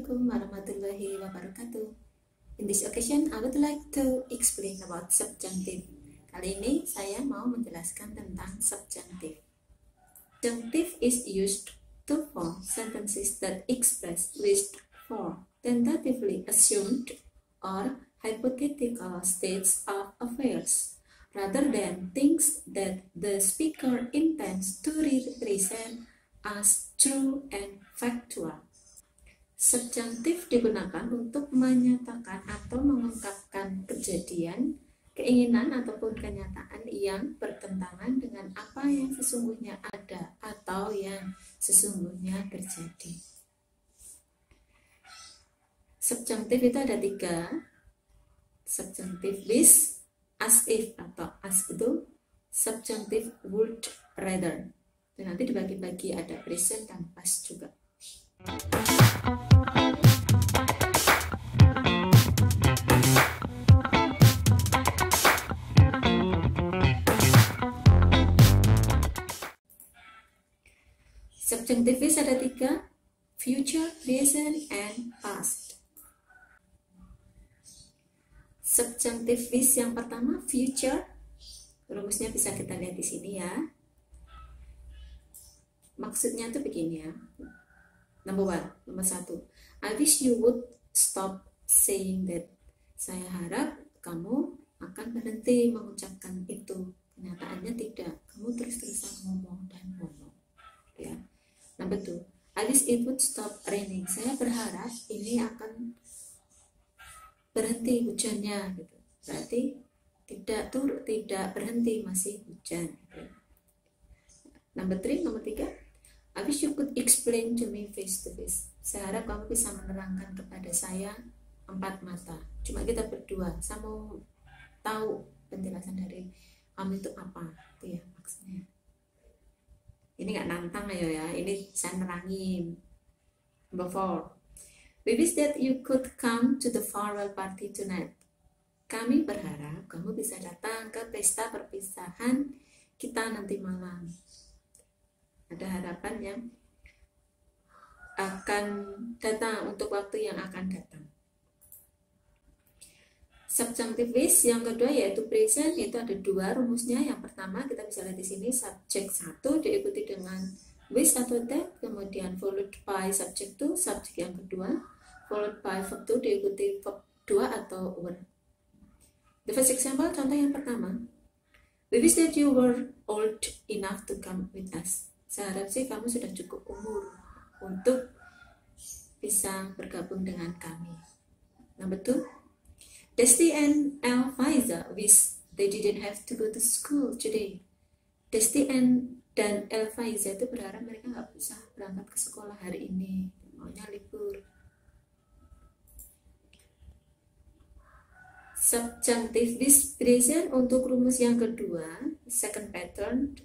Assalamualaikum warahmatullahi wabarakatuh. In this occasion, I would like to explain about subjunctive. Kali ini saya mau menjelaskan tentang subjunctive. Subjunctive is used to form sentences that express wished for, tentatively assumed, or hypothetical states of affairs, rather than things that the speaker intends to represent as true and factual. Subjunctive digunakan untuk menyatakan atau mengungkapkan kejadian, keinginan ataupun kenyataan yang bertentangan dengan apa yang sesungguhnya ada atau yang sesungguhnya terjadi. Subjunctive itu ada 3. Subjunctive with, as if atau as itu, subjunctive would rather. Dan nanti dibagi-bagi ada present dan past juga. Subjunctive ada 3, future, present, and past. Subjunctive yang pertama, future, rumusnya bisa kita lihat di sini ya. Maksudnya tuh begini ya. Nomor 1, I wish you would stop saying that. Saya harap kamu akan berhenti mengucapkan itu. Kenyataannya tidak, kamu terus-terusan ngomong dan ngomong ya. Nomor 2, I wish it would stop raining. Saya berharap ini akan berhenti hujannya gitu. Berarti tidak berhenti, masih hujan gitu. Nomor 3, I wish you could explain to me face to face. Saya harap kamu bisa menerangkan kepada saya 4 mata. Cuma kita berdua. Saya mau tahu penjelasan dari kamu itu apa. Itu ya maksudnya. Ini nggak nantang ya. Ini saya nerangin. Number 4. We wish that you could come to the farewell party tonight. Kami berharap kamu bisa datang ke pesta perpisahan kita nanti malam. Ada harapan yang akan datang untuk waktu yang akan datang. Subjunctive with yang kedua yaitu present, itu ada 2 rumusnya. Yang pertama kita bisa lihat di sini, subjek 1 diikuti dengan with atau that, kemudian followed by subject 2, subjek yang kedua, followed by verb 2 diikuti verb 2 atau were. The first example, contoh yang pertama, we wish that you were old enough to come with us. Saya harap sih kamu sudah cukup umur untuk bisa bergabung dengan kami. Number 2, Desti and Elvisa wish they didn't have to go to school today. Desti dan Elvisa itu berharap mereka nggak usah berangkat ke sekolah hari ini, maunya libur. Subjunctive with present untuk rumus yang kedua, second pattern.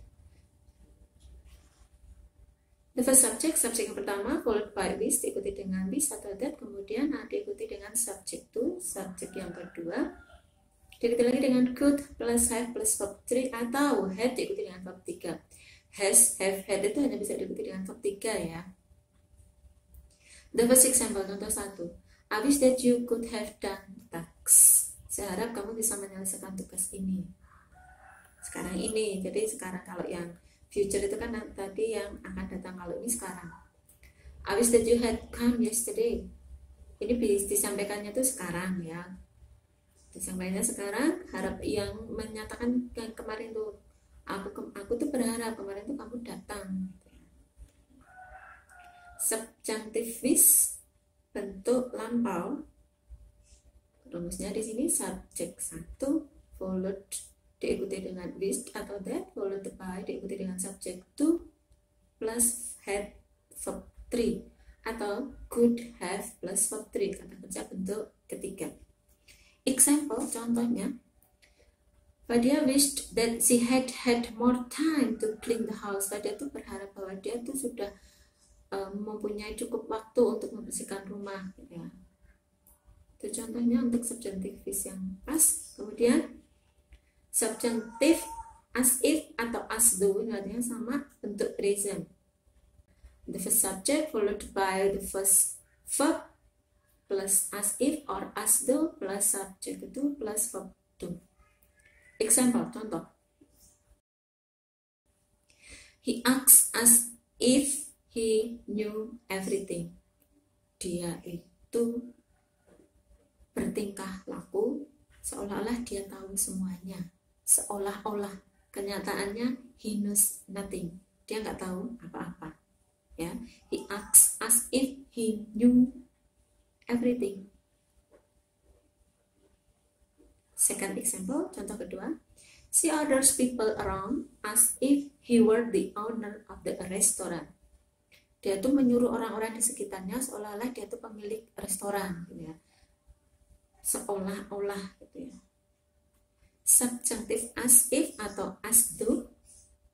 The first subject yang pertama, followed by with, diikuti dengan with atau that, kemudian diikuti dengan subject 2, subjek yang kedua, diikuti lagi dengan could plus have plus verb 3, atau had diikuti dengan verb 3. Has, have, had itu hanya bisa diikuti dengan verb 3 ya. The first example, contoh 1, I wish that you could have done tasks. Saya harap kamu bisa menyelesaikan tugas ini sekarang ini. Jadi sekarang kalau yang future itu kan tadi yang akan datang, kalau ini sekarang. I wish that you had come yesterday. Ini disampaikannya tuh sekarang ya. Disampaikannya sekarang, harap yang menyatakan yang kemarin tuh aku tuh berharap kemarin tuh kamu datang. Subjunctive with bentuk lampau. Rumusnya di sini subjek 1 followed diikuti dengan with atau that, followed by diikuti dengan subject 2 plus had verb 3 atau could have plus verb 3, kata kerja bentuk ketiga. Example, contohnya, Fadia wished that she had more time to clean the house. Fadia tuh berharap bahwa dia tuh sudah mempunyai cukup waktu untuk membersihkan rumah ya. Itu contohnya untuk subjunctive yang pas. Kemudian subjunctive as if atau as though, ini artinya sama, bentuk present. The first subject followed by the first verb plus as if or as though plus subject to plus verb to. Example, contoh. He acts as if he knew everything. Dia itu bertingkah laku seolah-olah dia tahu semuanya. Seolah-olah, kenyataannya he knows nothing. Dia nggak tahu apa-apa. Ya, he acts as if he knew everything. Second example, contoh kedua. She orders people around as if he were the owner of the restaurant. Dia tuh menyuruh orang-orang di sekitarnya seolah-olah dia tuh pemilik restoran, gitu ya. Seolah-olah, gitu ya. Subjunctive as if atau as though,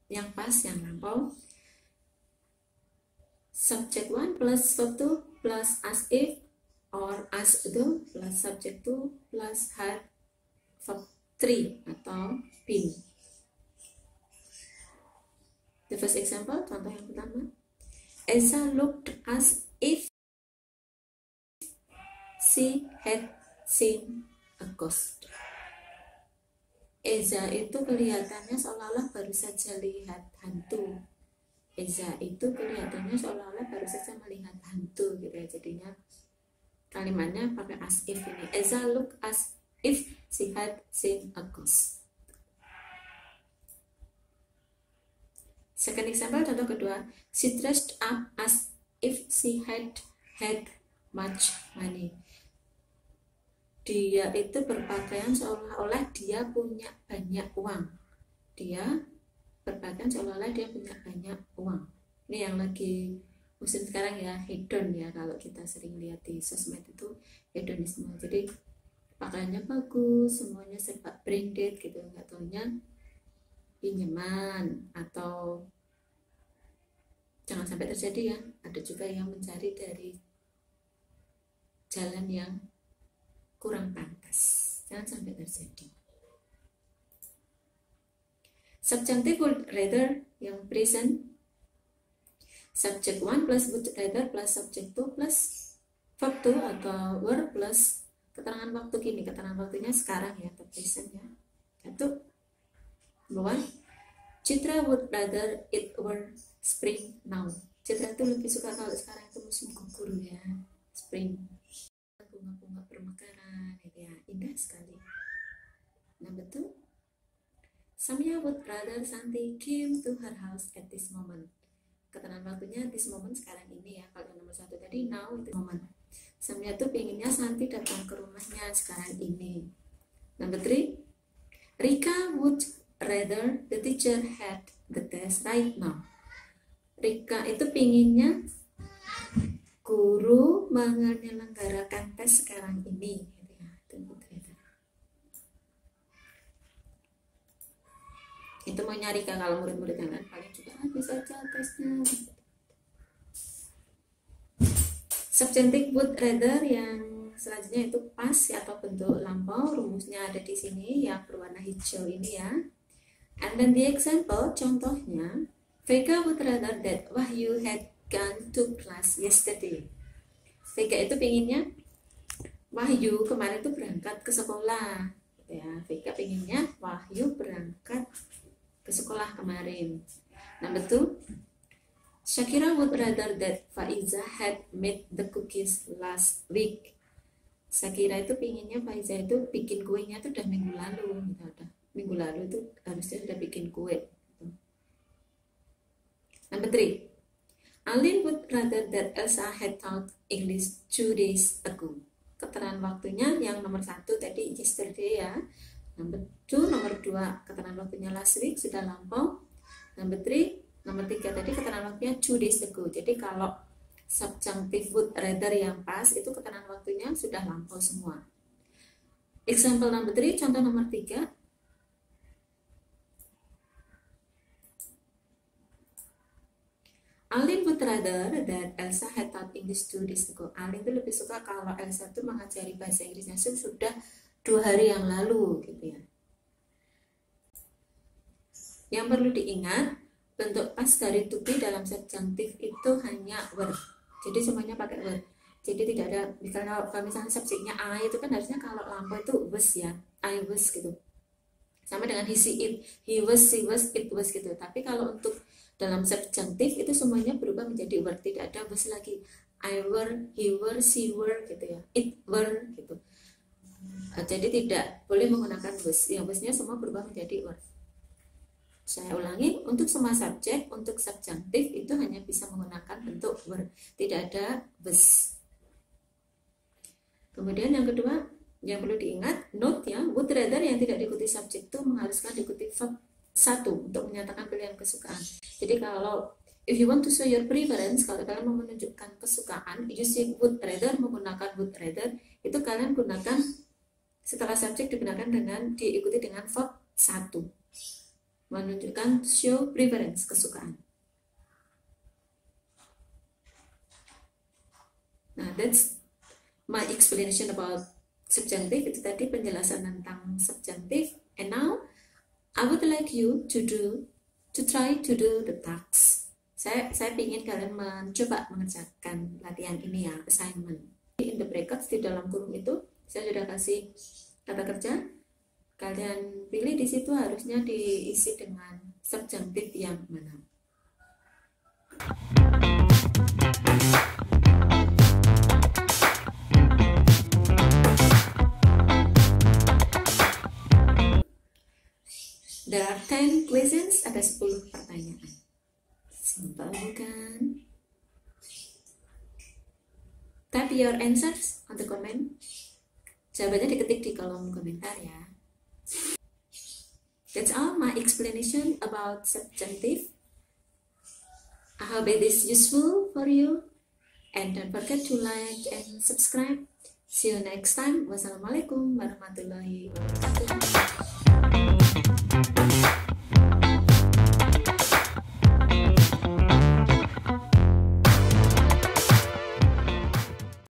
yang pas, yang lampau. Subject 1 plus verb 2 plus as if or as though plus subject 2 plus had verb 3 atau been. The first example, contoh yang pertama. Esa looked as if she had seen a ghost. Eza itu kelihatannya seolah-olah baru saja lihat hantu. Eza itu kelihatannya seolah-olah baru saja melihat hantu, gitu ya. Jadinya kalimatnya pakai as if ini. Eza looked as if she had seen a ghost. Second example, contoh kedua. She dressed up as if she had much money. Dia itu berpakaian seolah-olah dia punya banyak uang. Dia berpakaian seolah-olah dia punya banyak uang. Ini yang lagi musim sekarang ya, hedon ya. Kalau kita sering lihat di sosmed itu hedonisme. Jadi pakaiannya bagus, semuanya serba branded gitu. Nggak taunya pinjaman atau jangan sampai terjadi ya. Ada juga yang mencari dari jalan yang kurang pantas. Jangan sampai terjadi. Subjunctive would rather yang present. Subject 1 plus would rather plus subject 2 plus verb 2 atau were plus keterangan waktu kini. Keterangan waktunya sekarang ya, atau present ya. Satu. Number 1. Citra would rather it were spring now. Citra itu lebih suka kalau sekarang itu musim gugur ya. Spring. Bunga-bunga bermekaran gitu ya, indah sekali. Number 2, Samya would rather Santi came to her house at this moment. Keterangan waktunya this moment sekarang ini ya. Kalau nomor 1 tadi now this moment. Samya tuh pengennya Santi datang ke rumahnya sekarang ini. Number 3, Rika would rather the teacher had the test right now. Rika itu pengennya guru menyelenggarakan tes sekarang ini, gitu ya. Itu mau nyari kalau murid-murid yang lain paling juga bisa aja tesnya. Subjunctive would rather yang selanjutnya itu pas atau bentuk lampau. Rumusnya ada di sini yang berwarna hijau ini ya. And then the example, contohnya, Vega would rather that Wahyu had gone to class yesterday. Vega itu pengennya Wahyu kemarin tuh berangkat ke sekolah, ya. Vega pengennya Wahyu berangkat ke sekolah kemarin. Number 2, Shakira would rather that Faiza had made the cookies last week. Shakira itu pengennya Faiza itu bikin kuenya tuh udah minggu lalu, gitu. Udah minggu lalu itu harusnya sudah bikin kue. Gitu. Number 3, Alin would rather that Elsa had taught English 2 days ago. Keterangan waktunya yang nomor 1 tadi yesterday ya. Nomor 2 keterangan waktunya last week sudah lampau. Nomor 3 tadi keterangan waktunya 2 days ago. Jadi kalau subjunctive would rather yang pas itu keterangan waktunya sudah lampau semua. Example number 3, contoh nomor 3. Alin would rather that Elsa had taught English 2 days ago. Alin itu lebih suka kalau Elsa itu mengajari bahasa Inggrisnya sudah 2 hari yang lalu, gitu ya. Yang perlu diingat, bentuk pas dari to be dalam subjunctive itu hanya were. Jadi semuanya pakai were. Jadi tidak ada, kalau misalnya subjeknya I itu kan harusnya kalau lampau itu was ya, I was gitu. Sama dengan he, she, it, he was, she was, it was gitu. Tapi kalau untuk dalam subjunctive itu semuanya berubah menjadi were, tidak ada was lagi. I were, he were, she were gitu ya, it were gitu. Jadi tidak boleh menggunakan was, yang wasnya semua berubah menjadi were. Saya ulangi, untuk semua subjek, untuk subjunctive itu hanya bisa menggunakan bentuk were, tidak ada was. Kemudian yang kedua, yang perlu diingat, note ya, would rather yang tidak diikuti subjek itu mengharuskan diikuti verb 1 untuk menyatakan pilihan kesukaan. Jadi kalau if you want to show your preference, kalau kalian mau menunjukkan kesukaan, using would rather, menggunakan would rather, itu kalian gunakan setelah subjek digunakan dengan diikuti dengan verb 1. Menunjukkan show preference, kesukaan. Nah, that's my explanation about subjunctive. Itu tadi penjelasan tentang subjunctive. And now I would like you to try to do the tasks. Saya ingin kalian mencoba mengerjakan latihan ini ya, assignment. In the brackets, di dalam kurung itu saya sudah kasih kata kerja. Kalian pilih di situ harusnya diisi dengan subjunctive yang mana. There are 10 questions, ada 10 pertanyaan. Simple bukan? Type your answers on the comment. Jawabannya diketik di kolom komentar ya. That's all my explanation about subjunctive. I hope it is useful for you. And don't forget to like and subscribe. See you next time. Wassalamualaikum warahmatullahi wabarakatuh.